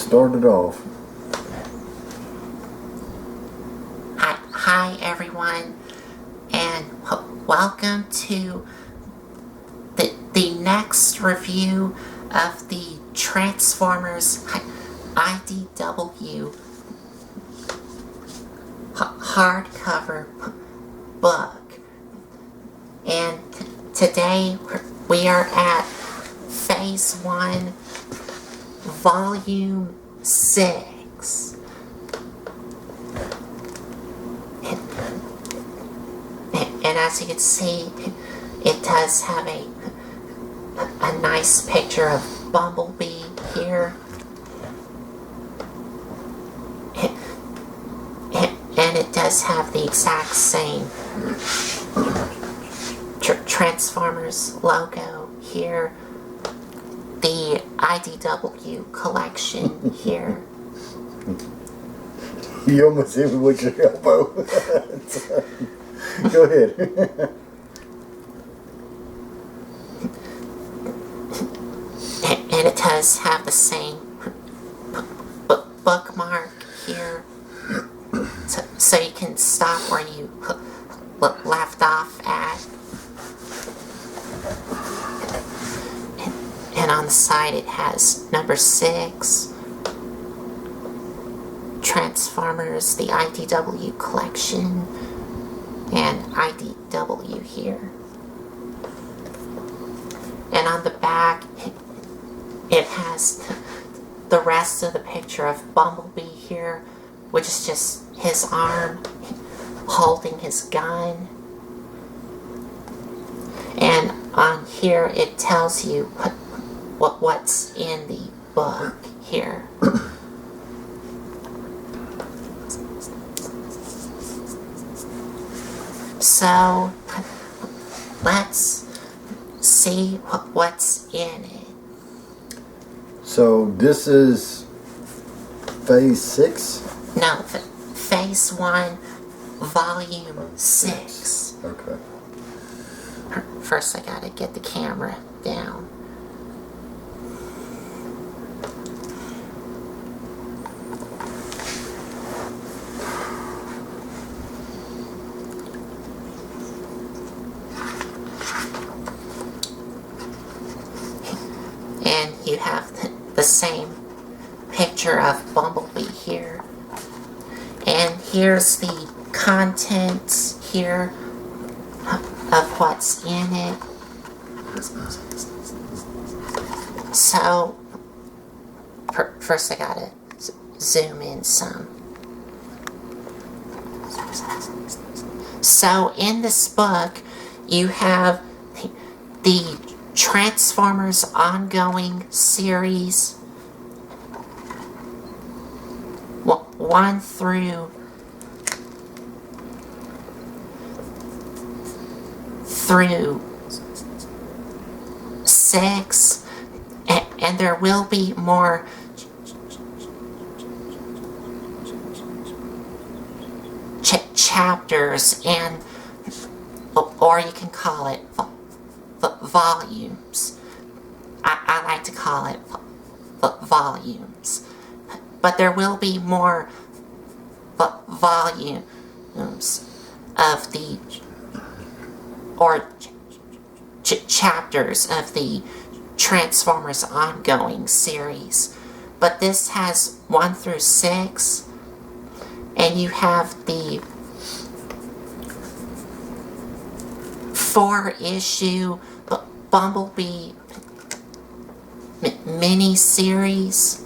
start it off. Hi everyone, and welcome to the next review of the Transformers IDW hardcover book. And today we are at Phase 1, Volume 6. And as you can see, it does have a nice picture of Bumblebee here. And it does have the exact same Transformers logo here. The IDW collection here. You almost hit me with your elbow. Go ahead. And it does have the same bookmark here, so you can stop where you left off at. And on the side it has number 6, Transformers, the IDW collection, and IDW here. And on the back, it has the rest of the picture of Bumblebee here, which is just his arm holding his gun. And on here, it tells you what's in the book here. So, let's see what's in it. So, this is Phase 6? No, Phase 1, Volume 6. Okay. First, I gotta get the camera down. And you have the same picture of Bumblebee here. And here's the contents here of what's in it. So, first I gotta zoom in some. So, in this book, you have the Transformers ongoing series 1 through 6, and there will be more chapters, and or you can call it volumes. I like to call it volumes, but there will be more volumes of the chapters of the Transformers ongoing series. But this has 1 through 6, and you have the 4-issue Bumblebee mini-series,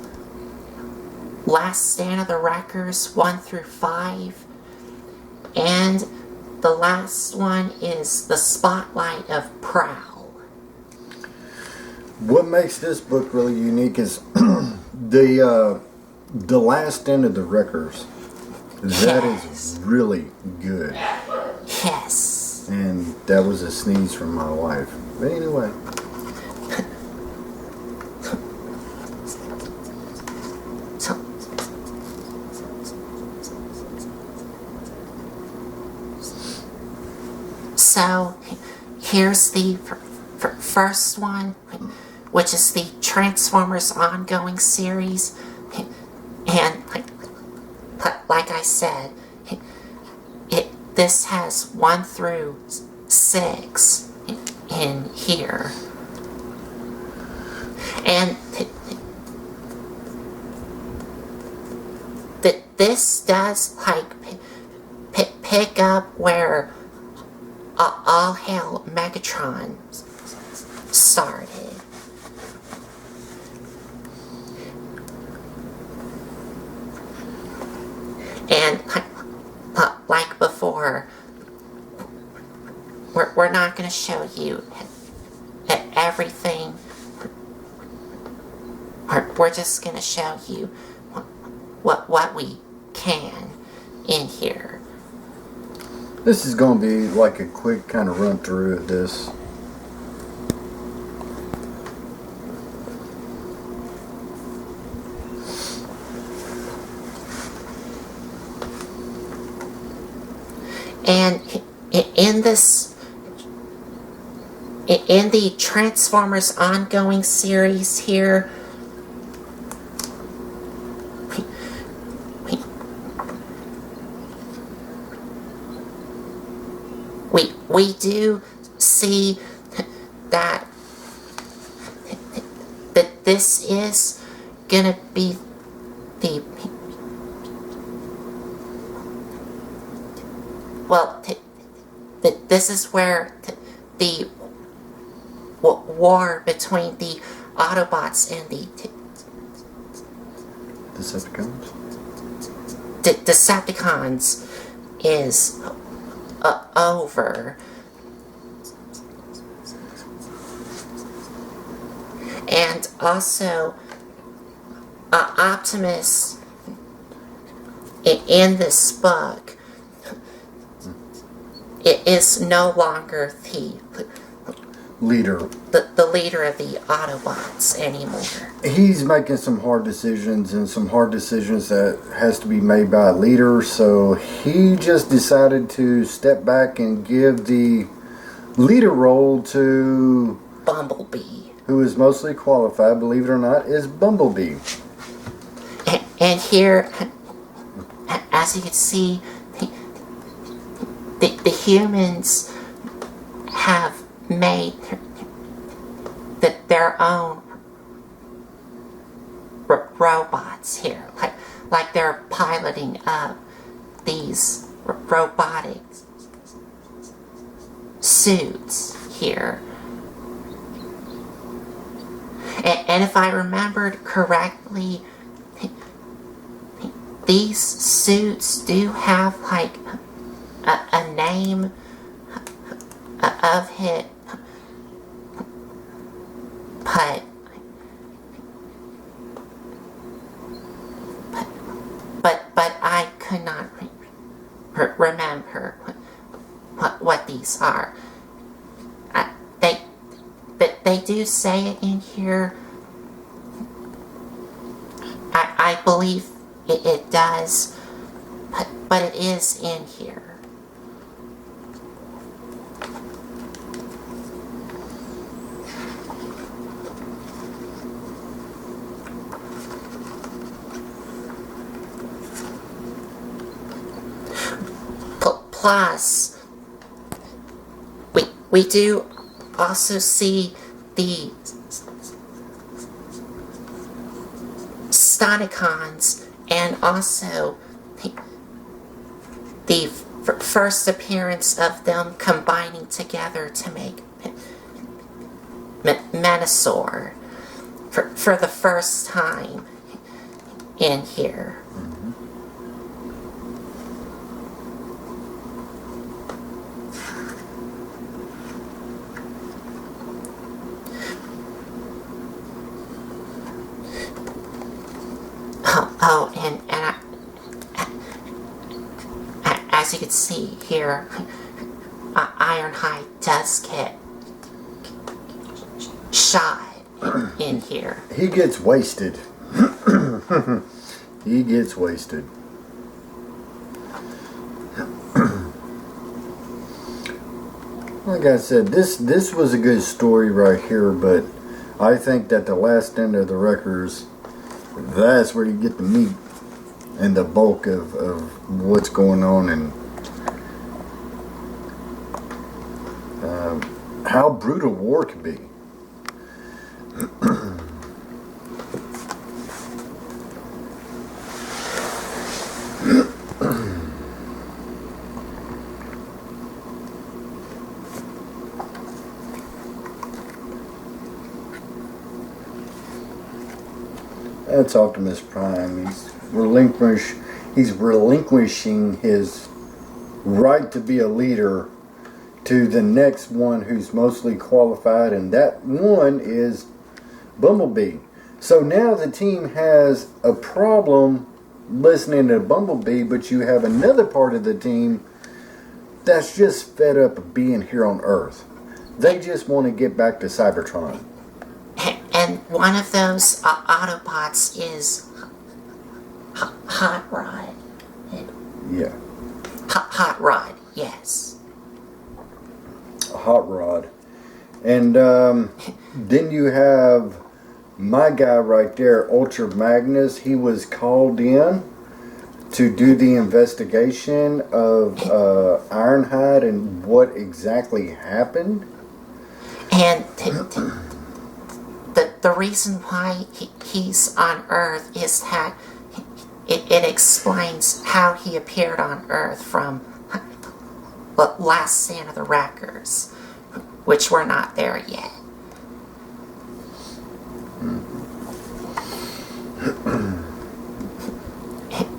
Last Stand of the Wreckers 1 through 5, and the last one is The Spotlight of Prowl. What makes this book really unique is the Last Stand of the Wreckers. That is really good. Yes. And that was a sneeze from my wife. But anyway. So, here's the first one, which is the Transformers ongoing series. said, this has 1 through 6 in here. And this does like pick up where All Hail Megatron started. And like before, we're not going to show you everything. We're just going to show you what we can in here. This is going to be like a quick kind of run through of this. And in the Transformers ongoing series here, we do see that this is gonna be the this is where the war between the Autobots and the Decepticons is over. And also, Optimus in this book, it is no longer the leader. The leader of the Autobots anymore. He's making some hard decisions, and some hard decisions that has to be made by a leader, so he just decided to step back and give the leader role to Bumblebee, who is mostly qualified, believe it or not, is Bumblebee. And here, as you can see, the humans have made their own robots here, like they're piloting up these robotic suits here. And if I remembered correctly, these suits do have like a name of it, but I could not remember what these are. They do say it in here. I believe it does, but it is in here. Plus, we do also see the Stonicons, and also the first appearance of them combining together to make Menasor for the first time in here. And as you can see here, Ironhide does get shot in here. He gets wasted. He gets wasted. Like I said, this was a good story right here, but I think that the last end of the Wreckers, that's where you get the meat. and the bulk of what's going on, and how brutal war can be. That's Optimus Prime. He's relinquishing his right to be a leader to the next one who's mostly qualified, and that one is Bumblebee. So now the team has a problem listening to Bumblebee, but you have another part of the team that's just fed up of being here on Earth. They just want to get back to Cybertron. And one of those Autobots is Hot Rod. Yeah. Hot Rod, yes. Hot Rod. And then you have my guy right there, Ultra Magnus. He was called in to do the investigation of Ironhide and what exactly happened. And the reason why he's on Earth is that it explains how he appeared on Earth from the last stand of the Wreckers, which we're not there yet.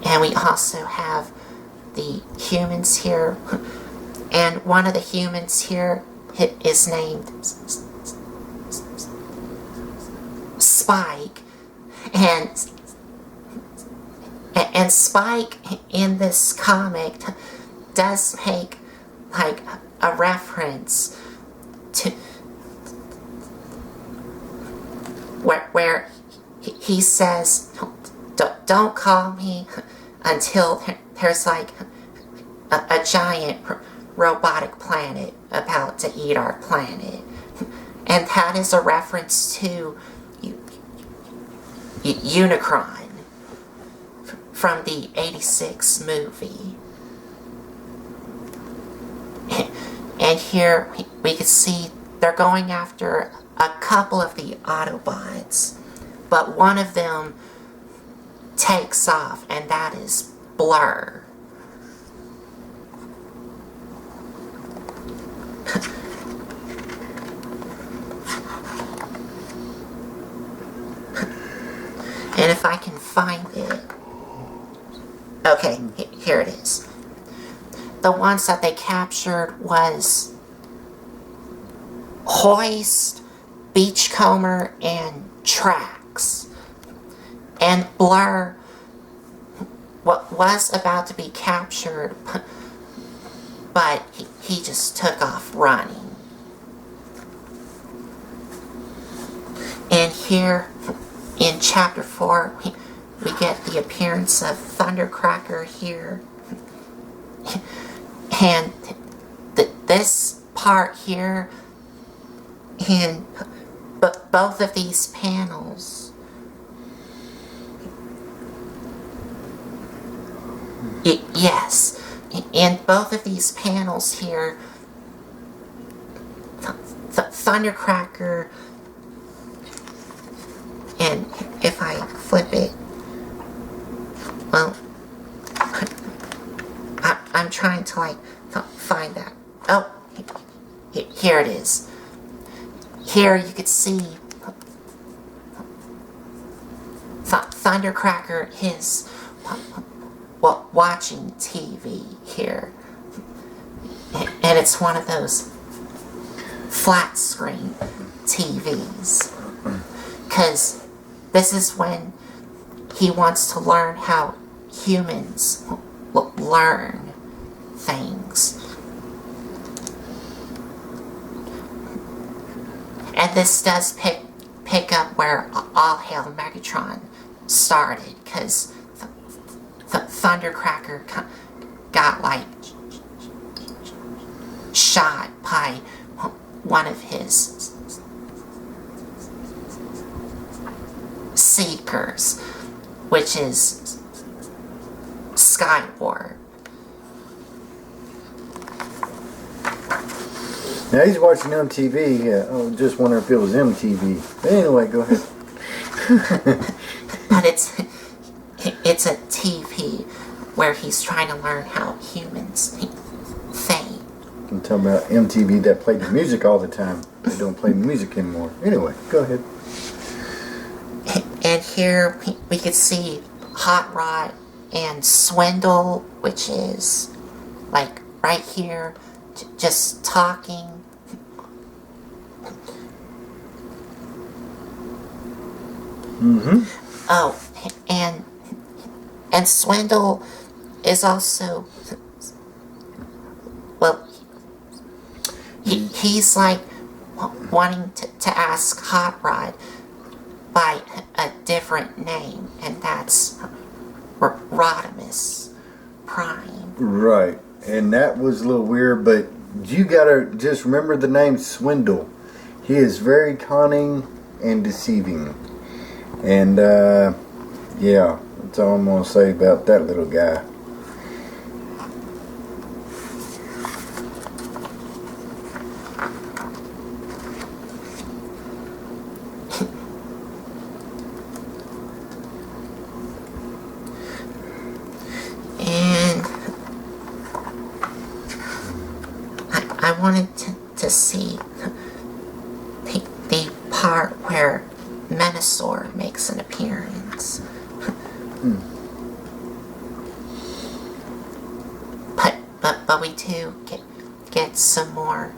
And we also have the humans here, and one of the humans here is named Spike, and Spike in this comic does make like a reference to where he says, don't call me until there's like a giant robotic planet about to eat our planet. And that is a reference to Unicron from the '86 movie. And here we can see they're going after a couple of the Autobots, but one of them takes off, and that is Blur. And if I can find it. Okay, here it is. The ones that they captured was Hoist, Beachcomber, and Trax. And Blur was about to be captured, but he just took off running. And here in chapter 4, we get the appearance of Thundercracker here. And this part here, in both of these panels, yes, in both of these panels here, Thundercracker, and if I flip it, well, I'm trying to like find that. Oh, here it is. Here you could see Thundercracker is watching TV here, and it's one of those flat screen TVs, because this is when he wants to learn how humans learn things. And this does pick up where All Hail Megatron started, because Thundercracker got like shot by one of his seekers, which is Skywarp. Now he's watching MTV. I just wonder if it was MTV. But anyway, go ahead. But it's a TV where he's trying to learn how humans think. I'm talking about MTV that played the music all the time. They don't play music anymore. Anyway, go ahead. And here we could see Hot Rod and Swindle, which is like right here, just talking. Mm-hmm. Oh, and Swindle is also, well, he's like wanting to ask Hot Rod by a different name, and that's Rodimus Prime. Right, and that was a little weird, but you gotta just remember the name Swindle. He is very cunning and deceiving. And, yeah, that's all I'm gonna say about that little guy. And I wanted to see the part where Menasor makes an appearance. But we do get some more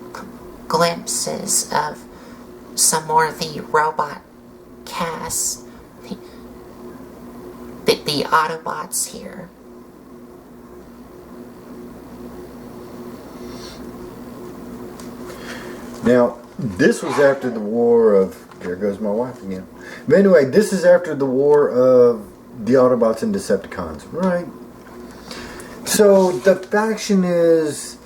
glimpses of some more of the robot cast, the Autobots here. Now, this was after the war of... There goes my wife again. But anyway, this is after the war of the Autobots and Decepticons, right? So, the faction is...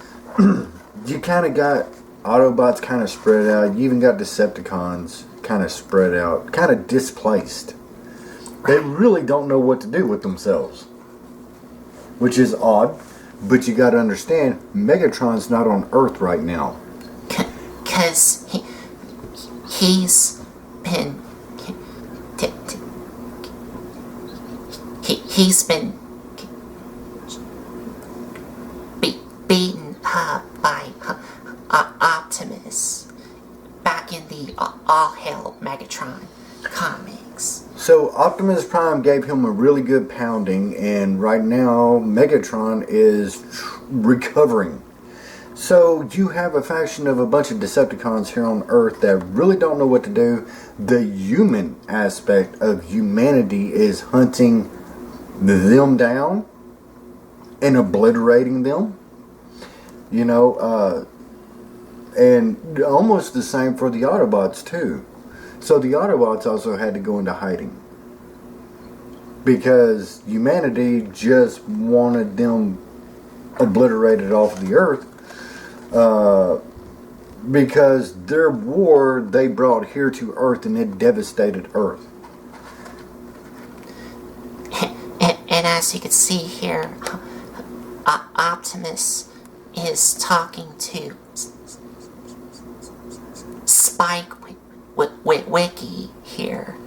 you kind of got Autobots kind of spread out. You even got Decepticons kind of spread out, kind of displaced. They really don't know what to do with themselves. Which is odd, but you got to understand, Megatron's not on Earth right now. Because he's been he's been beaten up by Optimus back in the All Hail Megatron comics. So Optimus Prime gave him a really good pounding, and right now Megatron is recovering. So you have a faction of a bunch of Decepticons here on Earth that really don't know what to do. The human aspect of humanity is hunting them down and obliterating them. You know, and almost the same for the Autobots too. So the Autobots also had to go into hiding because humanity just wanted them obliterated off the Earth. Because their war they brought here to Earth and it devastated Earth. And as you can see here, Optimus is talking to Spike Wiki here.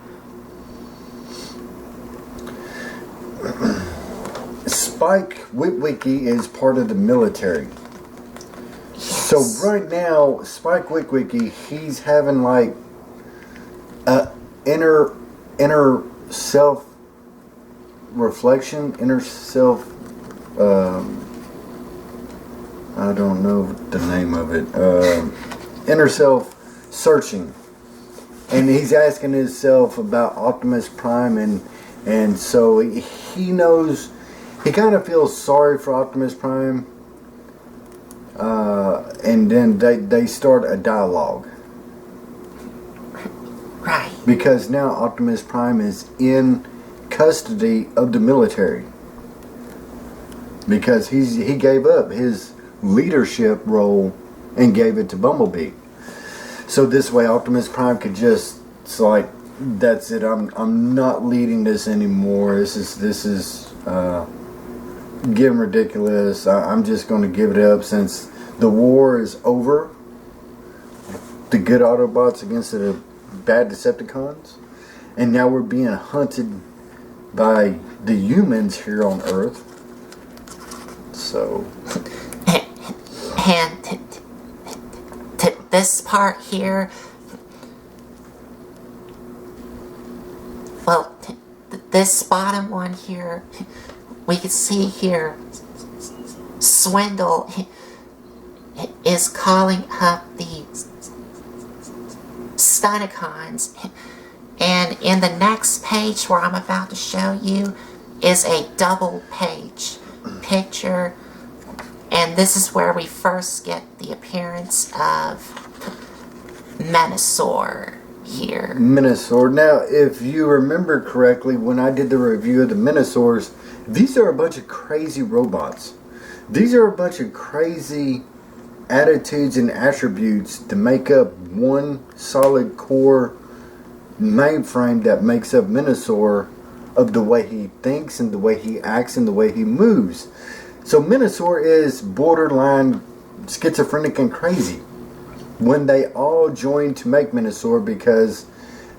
Spike Witwicky is part of the military. So right now, Spike Witwicky, he's having like inner self reflection, inner self. I don't know the name of it. Inner self searching, and he's asking himself about Optimus Prime, and so he knows. He kind of feels sorry for Optimus Prime. And then they start a dialogue. Right. Because now Optimus Prime is in custody of the military. Because he gave up his leadership role and gave it to Bumblebee. So this way Optimus Prime could just, it's like, that's it, I'm not leading this anymore. This is getting ridiculous. I'm just going to give it up since the war is over. The good Autobots against the bad Decepticons. And now we're being hunted by the humans here on Earth. So... And this part here... Well, this bottom one here, we can see here, Swindle is calling up the Stunticons, and in the next page where I'm about to show you is a double page picture, and this is where we first get the appearance of Menasor here. Menasor. Now, if you remember correctly, when I did the review of the Menasors, these are a bunch of crazy robots. These are a bunch of crazy attitudes and attributes to make up one solid core mainframe that makes up Menasor, of the way he thinks and the way he acts and the way he moves. So Menasor is borderline schizophrenic and crazy. When they all joined to make Menasor, because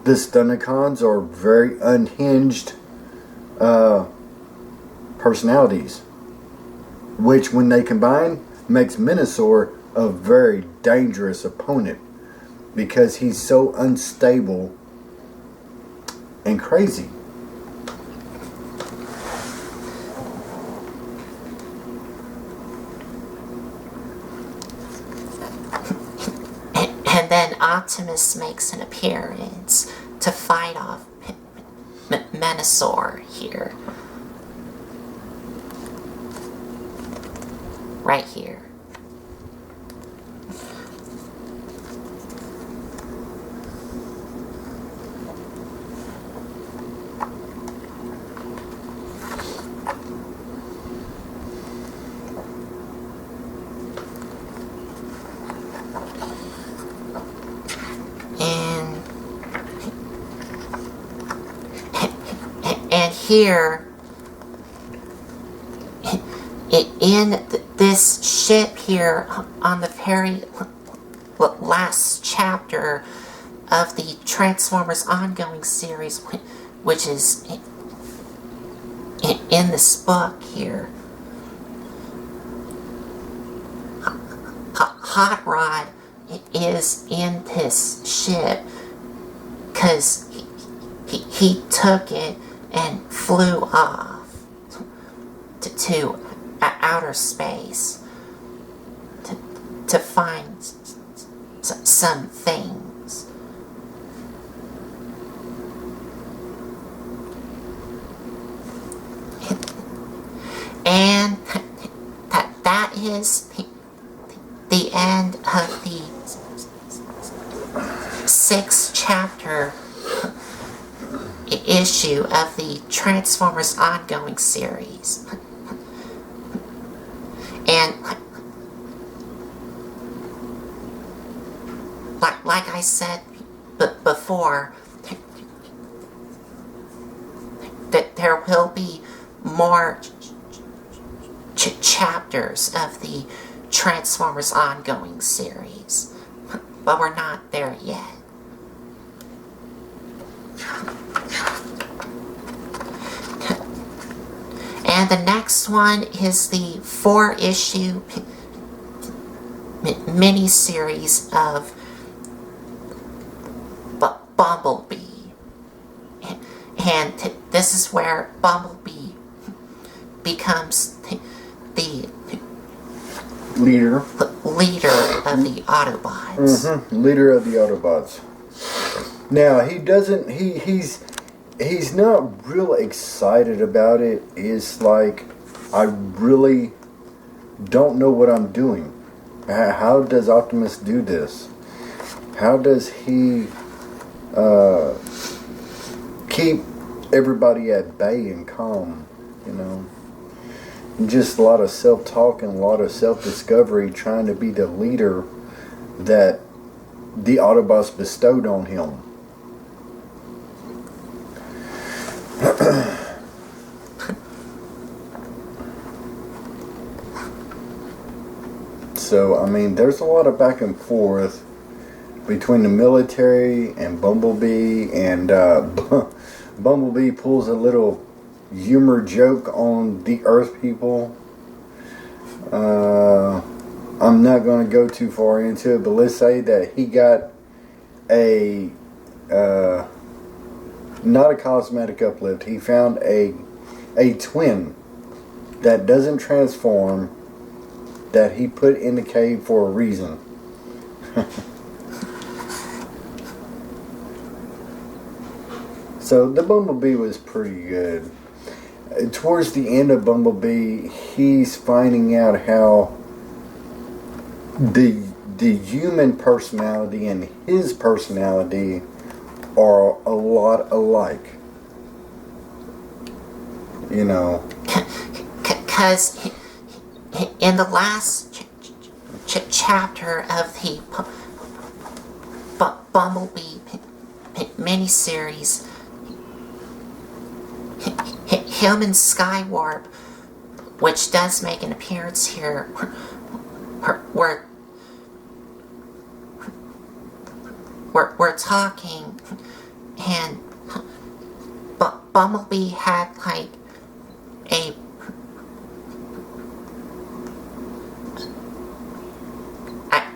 the Stunticons are very unhinged personalities, which when they combine makes Menasor a very dangerous opponent, because he's so unstable and crazy. And then Optimus makes an appearance to fight off Menasor here. Right here. And here, in this ship here, on the very last chapter of the Transformers ongoing series, which is in this book here, Hot Rod is in this ship because he took it and flew off to outer space to find some things. And that is the end of the 6th chapter issue of the Transformers ongoing series. And like I said before, that there will be more chapters of the Transformers ongoing series, but we're not there yet. And the next one is the 4-issue mini-series of Bumblebee. And this is where Bumblebee becomes the leader of the Autobots. Leader of the Autobots. Now, he's not real excited about it. It's like, I really don't know what I'm doing. How does Optimus do this? How does he keep everybody at bay and calm, you know? Just a lot of self-talk and a lot of self-discovery, trying to be the leader that the Autobots bestowed on him. So, I mean, there's a lot of back and forth between the military and Bumblebee, and Bumblebee pulls a little humor joke on the Earth people. I'm not going to go too far into it, but let's say that he got a not a cosmetic uplift. He found a twin that doesn't transform, that he put in the cave for a reason. So the Bumblebee was pretty good. Towards the end of Bumblebee, he's finding out how the human personality and his personality are a lot alike. You know. Because in the last chapter of the Bumblebee miniseries, him and Skywarp, which does make an appearance here, we're talking, and Bumblebee had like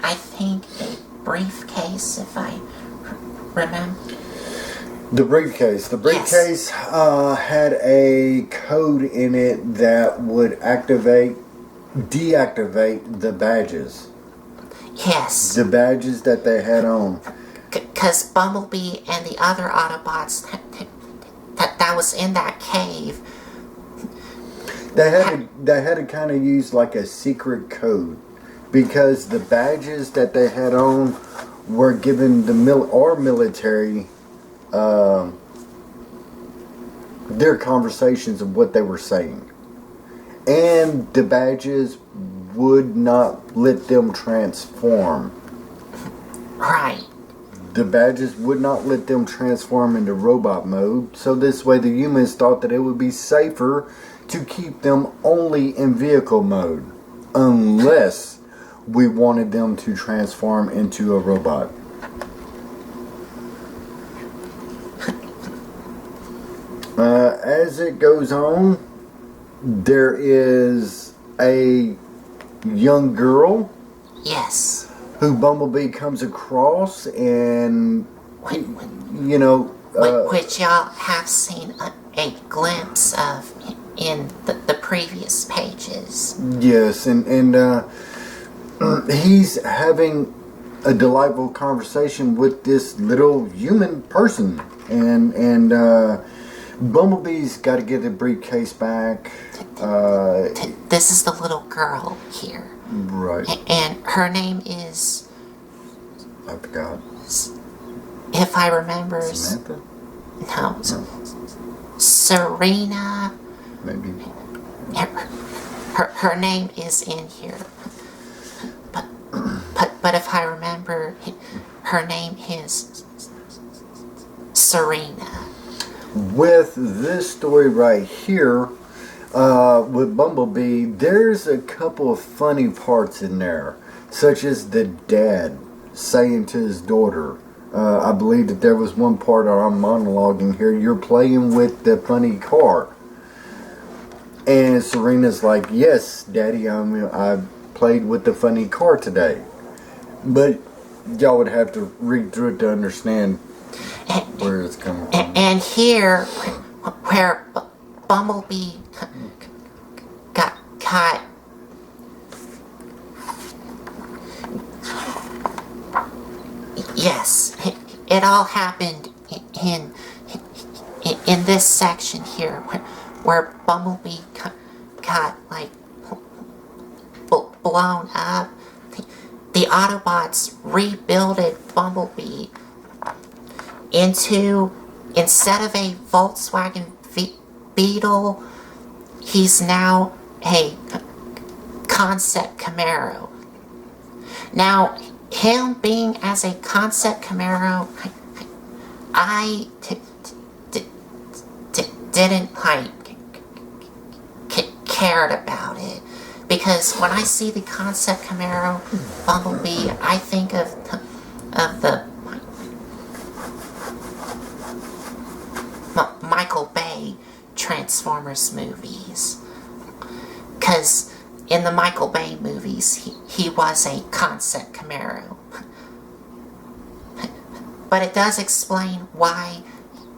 I think a briefcase, if I remember. The briefcase. The briefcase had a code in it that would deactivate the badges. Yes. The badges that they had on. Because Bumblebee and the other Autobots that was in that cave, They had to kind of use like a secret code, because the badges that they had on were given the military their conversations of what they were saying, and the badges would not let them transform. Right. The badges would not let them transform into robot mode, so this way the humans thought that it would be safer to keep them only in vehicle mode, unless we wanted them to transform into a robot. As it goes on, there is a young girl. Yes. Who Bumblebee comes across, and which y'all have seen a glimpse of in the previous pages. Yes, and he's having a delightful conversation with this little human person, and Bumblebee's got to get the briefcase back. This is the little girl here. Right. And her name is... I forgot. If I remember... Samantha? No. Serena. Maybe. Her name is in here. But if I remember, her name is Serena. With this story right here, with Bumblebee, there's a couple of funny parts in there, such as the dad saying to his daughter, I believe that there was one part, or I'm monologuing here, you're playing with the funny car. And Serena's like, yes, Daddy, I played with the funny car today. But y'all would have to read through it to understand where it's coming from. And here, where Bumblebee got caught, yes, it all happened in this section here, where Bumblebee got like blown up. The Autobots rebuilded Bumblebee into, instead of a Volkswagen Beetle, he's now a concept Camaro. Now, him being as a concept Camaro, I didn't like cared about it, Because when I see the concept Camaro Bumblebee, I think of the Michael Bay Transformers movies. Because in the Michael Bay movies, he was a concept Camaro. But it does explain why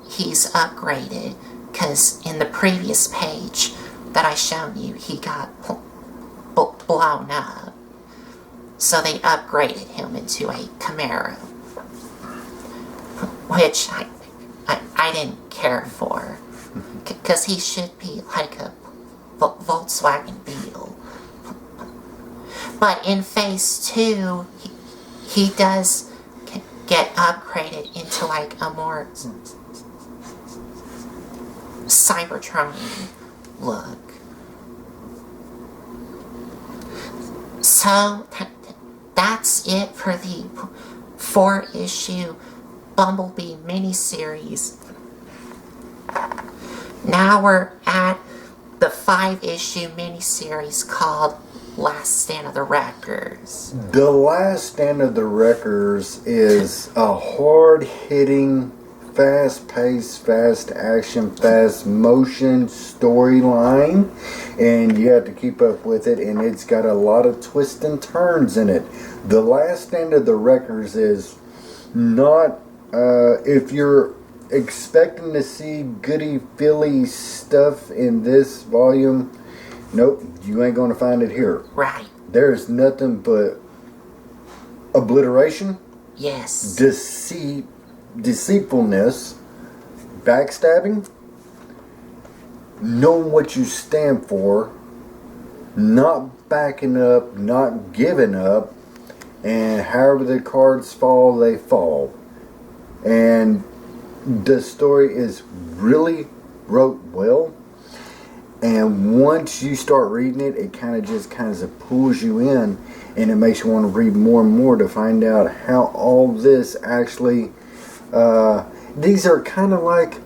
he's upgraded. Because in the previous page that I shown you, he got blown up. So they upgraded him into a Camaro. Which I didn't care for. Because he should be like a Volkswagen Beetle. But in phase 2, he does get upgraded into like a more Cybertron look. So that's it for the 4-issue Bumblebee miniseries. Now we're at the 5-issue miniseries called Last Stand of the Wreckers. The Last Stand of the Wreckers is a hard-hitting, fast-paced, fast-action, fast-motion storyline, and you have to keep up with it, and it's got a lot of twists and turns in it. The Last Stand of the Wreckers is not, if you're expecting to see goody-feely stuff in this volume, nope, you ain't going to find it here. Right. There's nothing but obliteration, yes, deceit, deceitfulness, backstabbing, knowing what you stand for, not backing up, not giving up, and however the cards fall, they fall. And the story is really wrote well, and once you start reading it, it kind of pulls you in, and it makes you want to read more and more to find out how all this actually these are kind of like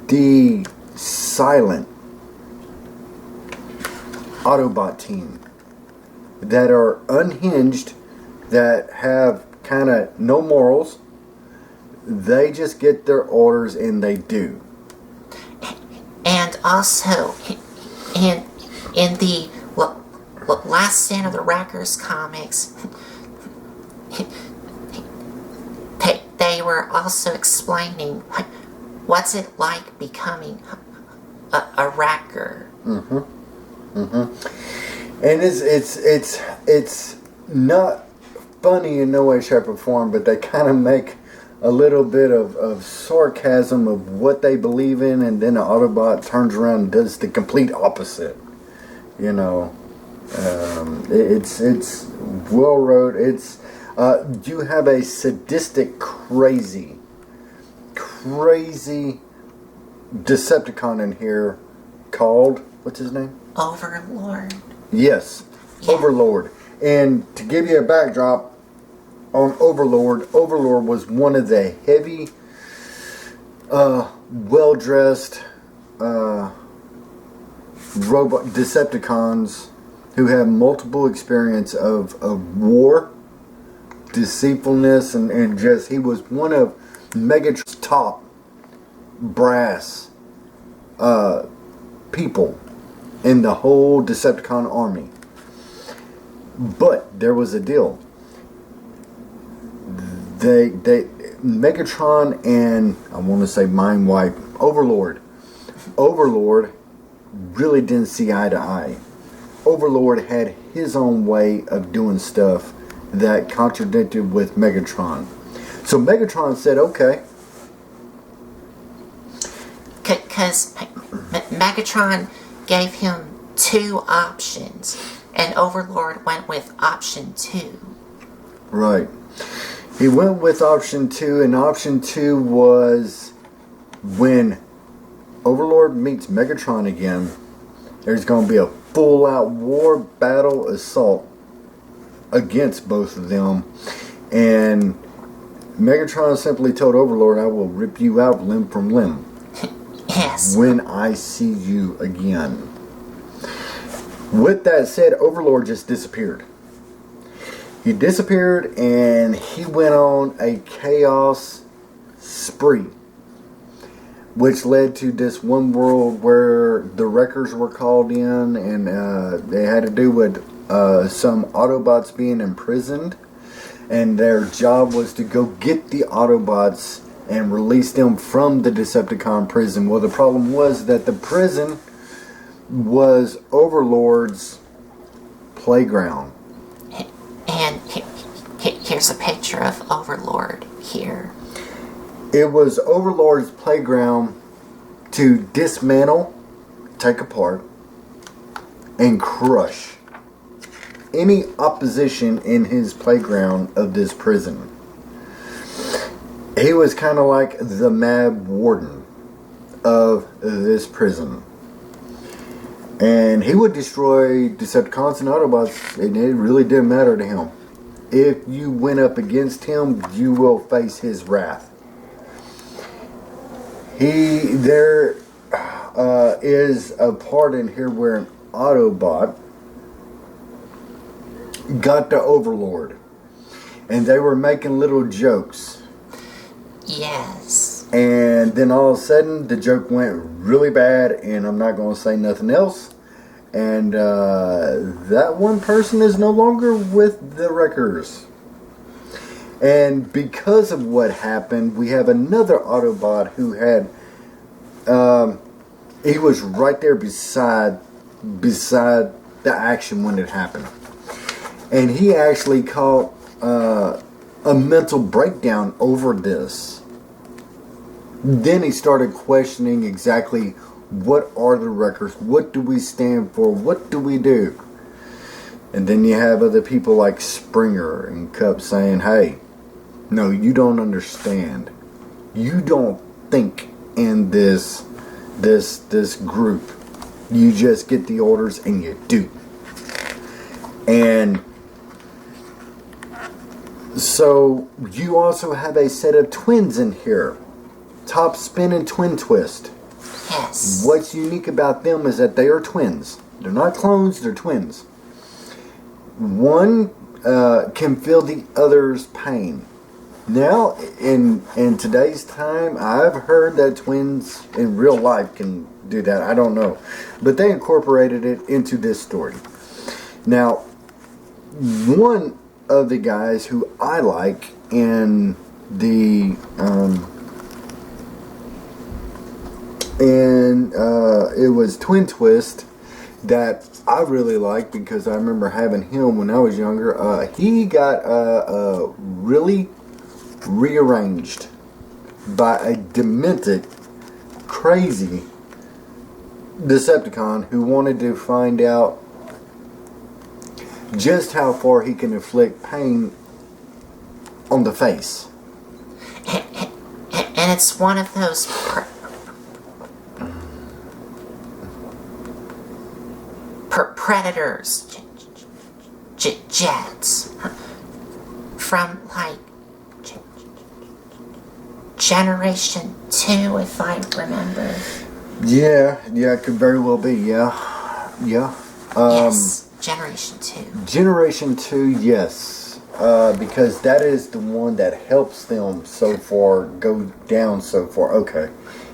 the silent Autobot team that are unhinged, that have kind of no morals. They just get their orders and they do. And also, in the Last Stand of the Wreckers comics, they were also explaining what's it like becoming a wrecker. And it's not funny in no way, shape, or form, but they kind of make a little bit of sarcasm of what they believe in, and then the Autobot turns around and does the complete opposite. You know, it's well wrote. It's you have a sadistic, crazy Decepticon in here called, what's his name? Overlord. Yes, yeah. Overlord. And to give you a backdrop on Overlord was one of the heavy, well-dressed robot Decepticons who have multiple experience of war, deceitfulness, and just, he was one of Megatron's top brass people in the whole Decepticon army. But there was a deal. They Megatron and, I want to say Mindwipe, Overlord really didn't see eye to eye. Overlord had his own way of doing stuff that contradicted with Megatron. So Megatron said, okay. Because Megatron gave him 2 options, and Overlord went with option 2. Right. He went with option 2, and option 2 was when Overlord meets Megatron again, there's going to be a full-out war battle assault against both of them. And Megatron simply told Overlord, I will rip you out limb from limb. Yes. When I see you again. With that said, Overlord just disappeared. He disappeared and he went on a chaos spree, which led to this one world where the Wreckers were called in, and they had to do with some Autobots being imprisoned, and their job was to go get the Autobots and release them from the Decepticon prison. Well, the problem was that the prison was Overlord's playground. And here's a picture of Overlord here. It was Overlord's playground to dismantle, take apart, and crush any opposition in his playground of this prison. He was kind of like the Mad Warden of this prison. And he would destroy Decepticons and Autobots, and it really didn't matter to him. If you went up against him, you will face his wrath. There is a part in here where an Autobot got to Overlord, and they were making little jokes. Yes. And then all of a sudden, the joke went really bad, and I'm not going to say nothing else. And that one person is no longer with the Wreckers. And because of what happened, we have another Autobot who had, he was right there beside the action when it happened. And he actually caught a mental breakdown over this. Then he started questioning exactly what are the Wreckers, what do we stand for, what do we do? And then you have other people like Springer and Cup saying, hey, no, you don't understand. You don't think in this group. You just get the orders and you do. And so you also have a set of twins in here. Top Spin and Twin Twist. Yes. What's unique about them is that they are twins. They're not clones, they're twins. One can feel the other's pain. Now, in today's time, I've heard that twins in real life can do that. I don't know. But they incorporated it into this story. Now, one of the guys who I like in the... it was Twin Twist that I really liked because I remember having him when I was younger. He got really rearranged by a demented, crazy Decepticon who wanted to find out just how far he can inflict pain on the face. And it's one of those predators, jets, from like Generation 2, if I remember. Yeah, it could very well be, yeah. Yes, Generation 2. Generation 2, yes. Because that is the one that helps them so far, go down so far. Okay,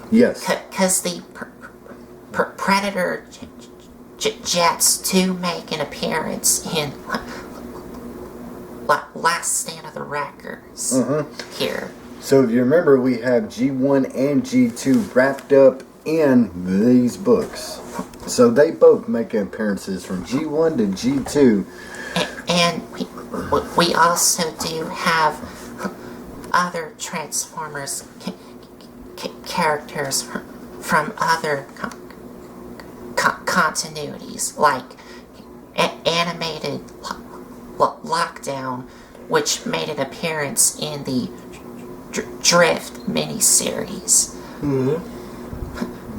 yes. Because the Predator jets do make an appearance in Last Stand of the Wreckers here. So if you remember, we have G1 and G2 wrapped up in these books. So they both make appearances from G1 to G2. And we also do have other Transformers characters from other continuities, like animated Lockdown, which made an appearance in the Drift miniseries.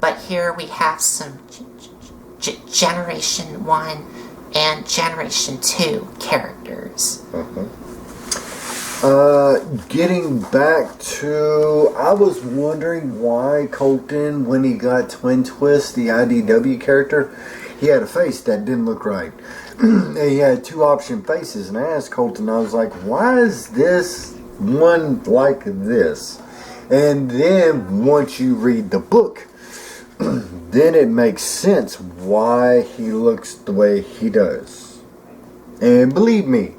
But here we have some Generation 1 and Generation 2 characters. Getting back to, I was wondering why Colton, when he got Twin Twist, the IDW character, he had a face that didn't look right. And he had two option faces, and I asked Colton, I was like, why is this one like this? And then once you read the book, then it makes sense why he looks the way he does. And believe me,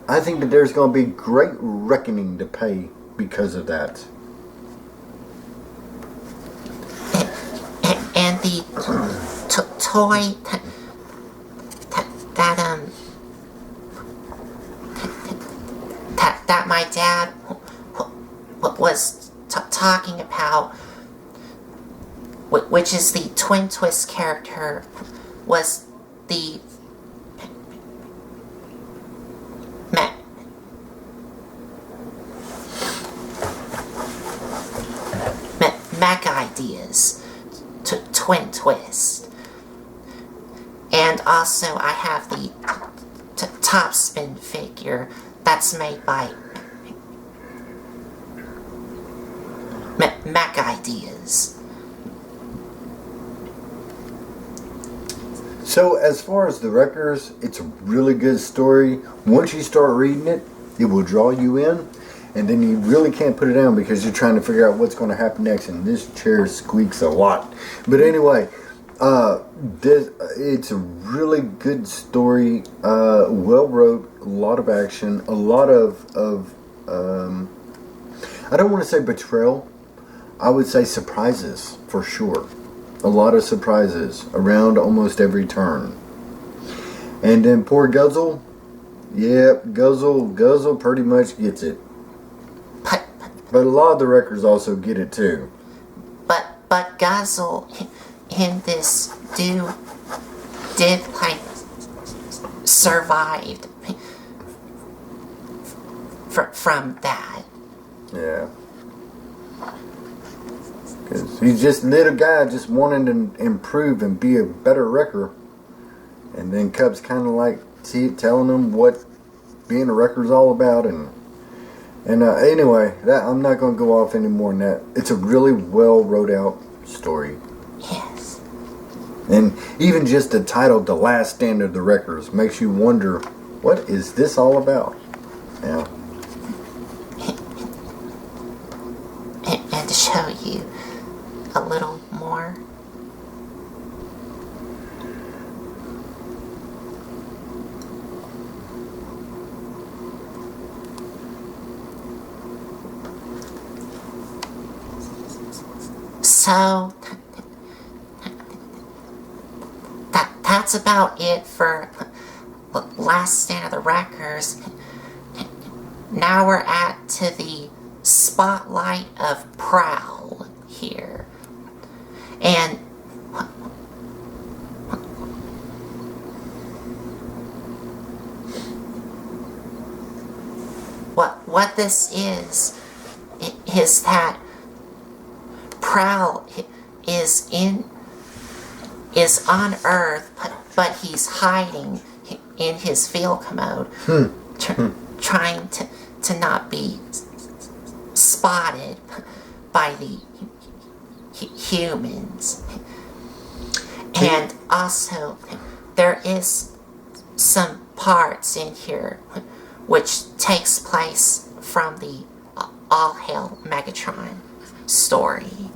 I think that there's going to be great reckoning to pay because of that. And the toy that my dad was talking about, which is the Twin Twist character, was the Mech Ideas to Twin Twist. And also I have the Topspin figure that's made by Mech Ideas. So as far as the Wreckers, it's a really good story. Once you start reading it, it will draw you in. And then you really can't put it down because you're trying to figure out what's going to happen next. And this chair squeaks a lot. But anyway, it's a really good story. Well wrote, a lot of action, a lot of I don't want to say betrayal. I would say surprises for sure. A lot of surprises around almost every turn. And then poor Guzzle. Yep, Guzzle pretty much gets it. But a lot of the Wreckers also get it too. But Guzzle in this did like survived from that. Yeah. Because he's just a little guy just wanting to improve and be a better wrecker. And then Cub's kind of like telling him what being a wrecker is all about. And anyway, I'm not going to go off any more than that. It's a really well wrote out story. Yes. And even just the title, The Last Stand of the Wreckers, makes you wonder, what is this all about? Yeah. And to show you a little more. So that's about it for Last Stand of the Wreckers. Now we're at to the spotlight of Prowl here. And what this is that Prowl is on Earth, but he's hiding in his field commode, trying to not be spotted by the humans. And also, there is some parts in here which takes place from the All Hail Megatron story.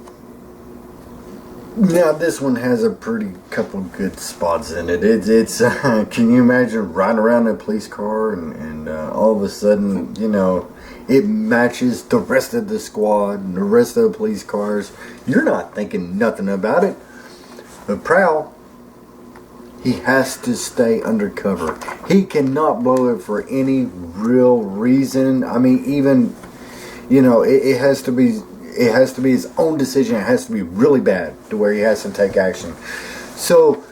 Now this one has a pretty couple good spots in it. It's can you imagine riding around in a police car and all of a sudden, you know, it matches the rest of the squad and the rest of the police cars. You're not thinking nothing about it. But Prowl, he has to stay undercover. He cannot blow it for any real reason. I mean, even, you know, it has to be his own decision. It has to be really bad to where he has to take action. So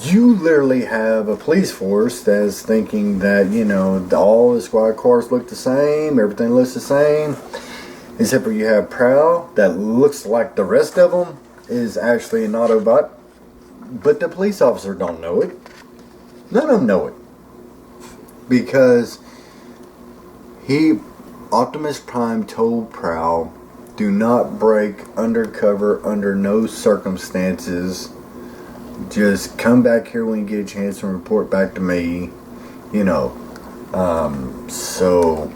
you literally have a police force that's thinking that, you know, all the squad cars look the same, everything looks the same, except for you have Prowl that looks like the rest of them is actually an Autobot, but the police officer don't know it. None of them know it, because Optimus Prime told Prowl, do not break undercover under no circumstances just come back here when you get a chance and report back to me. You know, so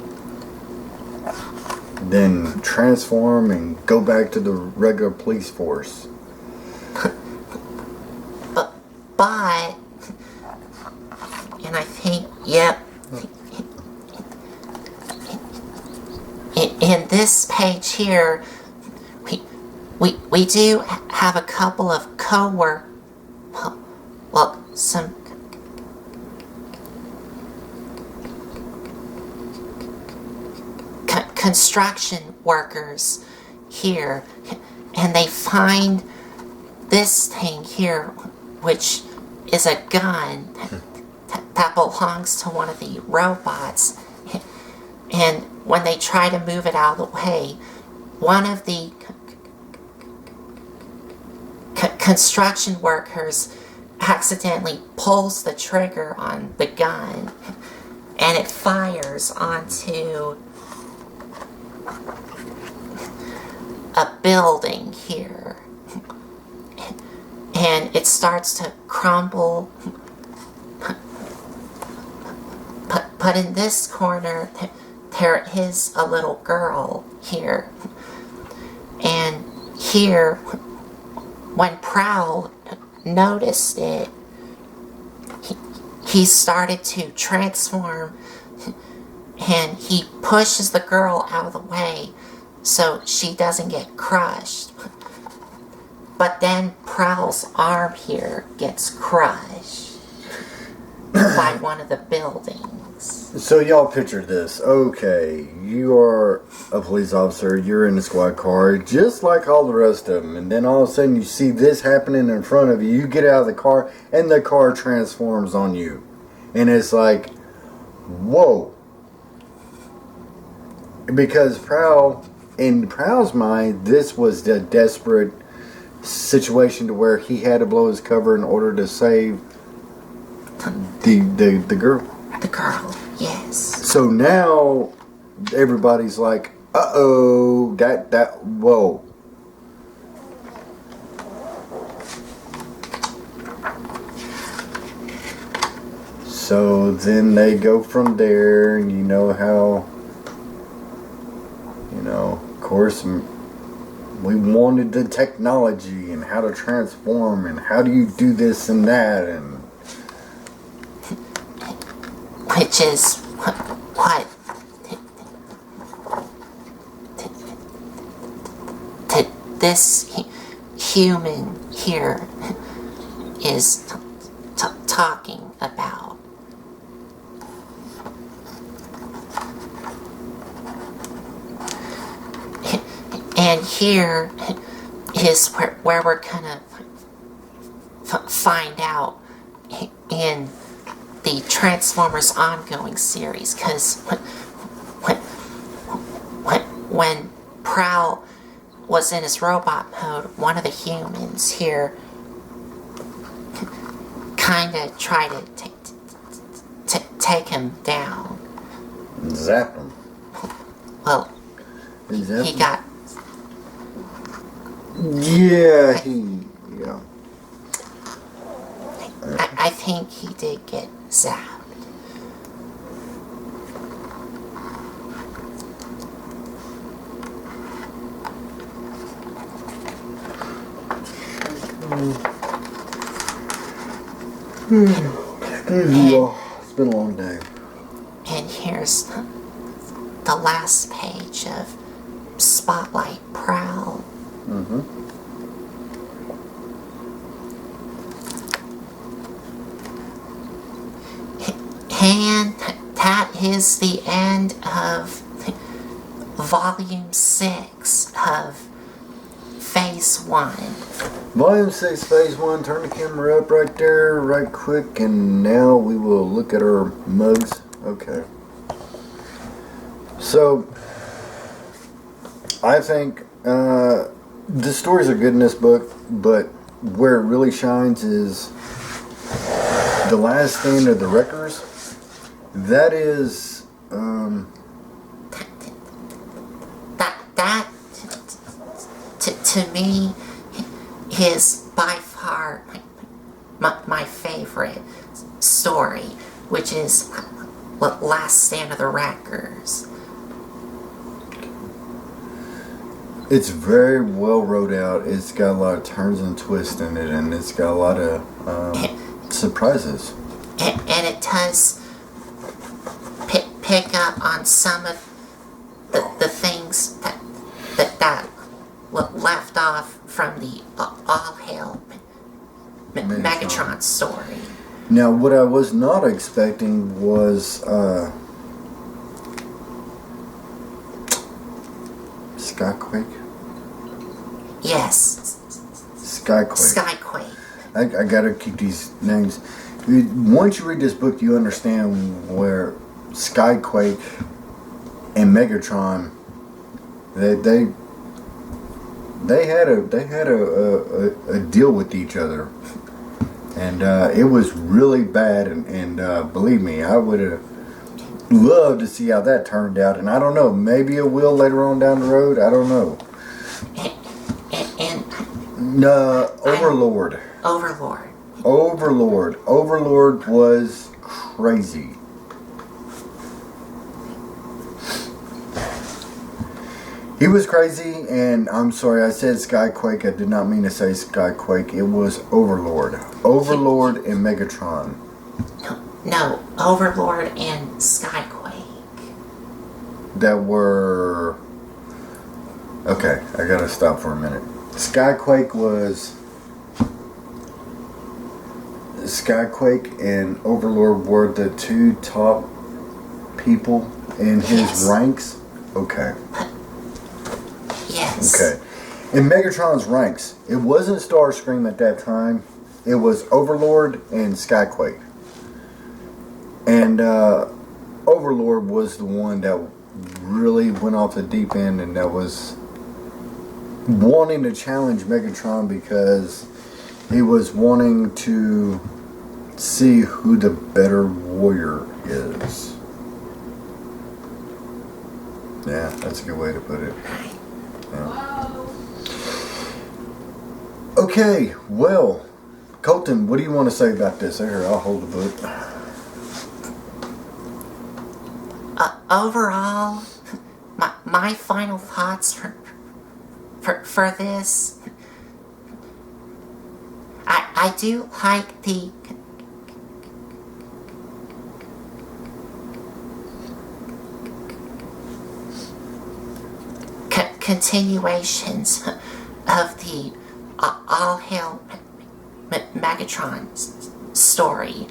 then transform and go back to the regular police force. But, and I think, yep, in this page here, we do have a couple of some construction workers here, and they find this thing here, which is a gun that belongs to one of the robots. And when they try to move it out of the way, one of the construction workers accidentally pulls the trigger on the gun, and it fires onto a building here, and it starts to crumble. But in this corner, there is a little girl here, and here, when Prowl noticed it, he started to transform, and he pushes the girl out of the way so she doesn't get crushed. But then Prowl's arm here gets crushed by one of the buildings. So y'all picture this. Okay, you are a police officer, you're in a squad car, just like all the rest of them. And then all of a sudden you see this happening in front of you. You get out of the car and the car transforms on you. And it's like, whoa. Because in Prowl's mind, this was the desperate situation to where he had to blow his cover in order to save the girl. The girl, yes. So now everybody's like, uh-oh, whoa. So then they go from there, and you know how, of course, we wanted the technology and how to transform and how do you do this and that, and which is what this human here is talking about. And here is where we're gonna find out in the Transformers ongoing series, because when Prowl was in his robot mode, one of the humans here kind of tried to take him down. Zap him. Well, he got... Yeah, yeah. I think he did get zapped. It's been a long day. And here's the last page of Spotlight Prowl. Mm-hmm. And that is the end of Volume 6 of Phase 1. Volume 6, Phase 1. Turn the camera up right there, right quick, and now we will look at our mugs. Okay. So, I think the stories are good in this book, but where it really shines is the last stand of the Wreckers. That is, that to me is by far my favorite story, which is Last Stand of the Wreckers. It's very well wrote out. It's got a lot of turns and twists in it, and it's got a lot of surprises. And it does pick up on some of the things that left off from the All Hail Megatron story. Now, what I was not expecting was Skyquake. Yes. Skyquake. I gotta keep these names. Once you read this book, you understand where Skyquake and Megatron they had a deal with each other, and it was really bad. And believe me, I would have loved to see how that turned out. And I don't know, maybe it will later on down the road. I don't know. Overlord was crazy. He was crazy, and I'm sorry, I said Skyquake. I did not mean to say Skyquake. It was Overlord and Megatron. No, Overlord and Skyquake. That were... Okay, I gotta stop for a minute. Skyquake and Overlord were the two top people in his ranks. Okay. Yes. Okay. In Megatron's ranks, it wasn't Starscream at that time. It was Overlord and Skyquake. And Overlord was the one that really went off the deep end, and that was wanting to challenge Megatron because he was wanting to see who the better warrior is. Yeah, that's a good way to put it. Yeah. Okay, well, Colton, what do you want to say about this? Here, I'll hold the book. Overall, my final thoughts for this, I do like the continuations of the All Hail Megatron story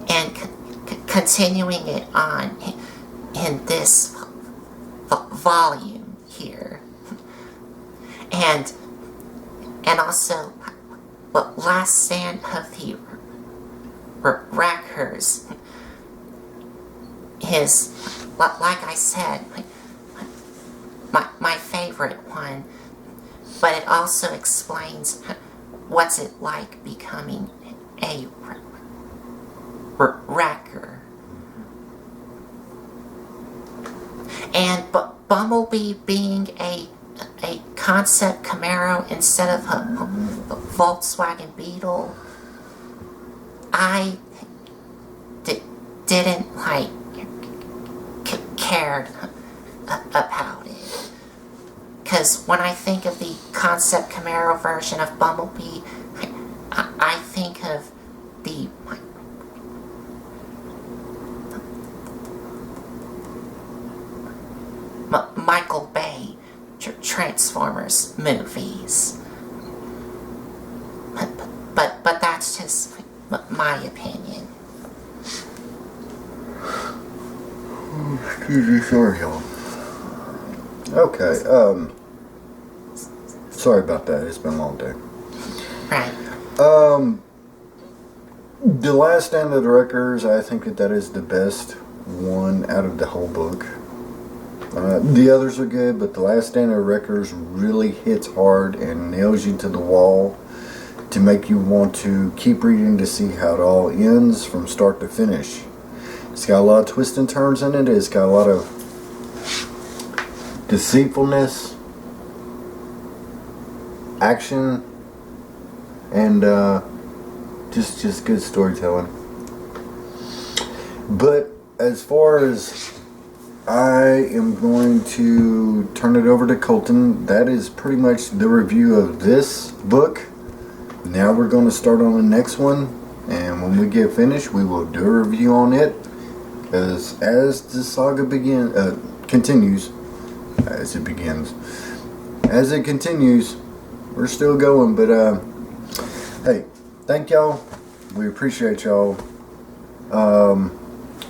and continuing it on in this volume here, and also Last Stand of the Wreckers is, like I said, my favorite one, but it also explains what's it like becoming a wrecker. And Bumblebee being a concept Camaro instead of a Volkswagen Beetle, I didn't cared about it. Because when I think of the concept Camaro version of Bumblebee, I think of the Michael Bay Transformers movies. But that's just my opinion. Excuse me, sorry, y'all. Okay, sorry about that. It's been a long day. Right. The Last Stand of the Wreckers, I think that is the best one out of the whole book. The others are good, but The Last Stand of the Wreckers really hits hard and nails you to the wall to make you want to keep reading to see how it all ends from start to finish. It's got a lot of twists and turns in it. It's got a lot of deceitfulness, action, and just good storytelling. But as far as I am going to turn it over to Colton. That is pretty much the review of this book. Now we're going to start on the next one, and when we get finished, we will do a review on it. Because as the saga continues, as it continues, we're still going. But hey, thank y'all. We appreciate y'all.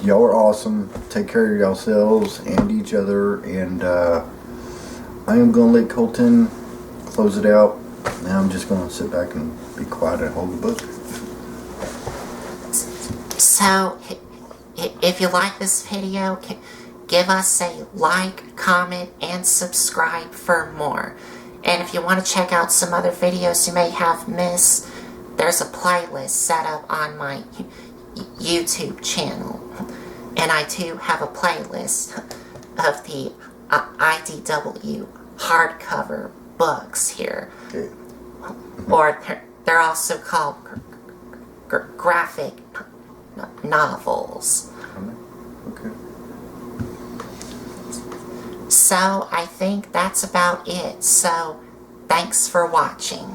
Y'all are awesome. Take care of yourselves and each other. And I am going to let Colton close it out. Now I'm just going to sit back and be quiet and hold the book. So, if you like this video, give us a like, comment, and subscribe for more. And if you want to check out some other videos you may have missed, there's a playlist set up on my YouTube channel. And I do have a playlist of the IDW hardcover books here. Okay. Or they're also called graphic novels. Okay. So I think that's about it. So thanks for watching.